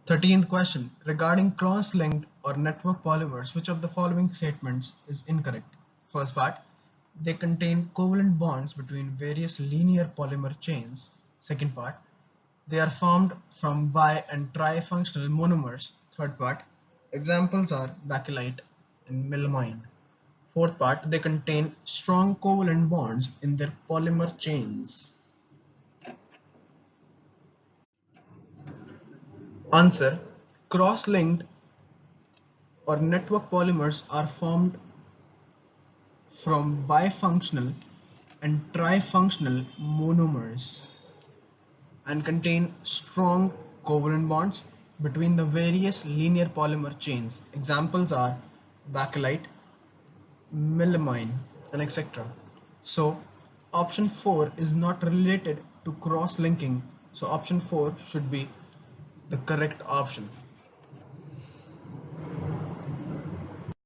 13th question. Regarding cross-linked or network polymers, which of the following statements is incorrect? First part, they contain covalent bonds between various linear polymer chains. Second part, they are formed from bi- and trifunctional monomers. Third part, examples are bakelite and melamine. Fourth part, they contain strong covalent bonds in their polymer chains. Answer, cross-linked or network polymers are formed from bifunctional and trifunctional monomers and contain strong covalent bonds between the various linear polymer chains. Examples are bakelite, melamine, and etc. So option 4 is not related to cross-linking. So option 4 should be the correct option.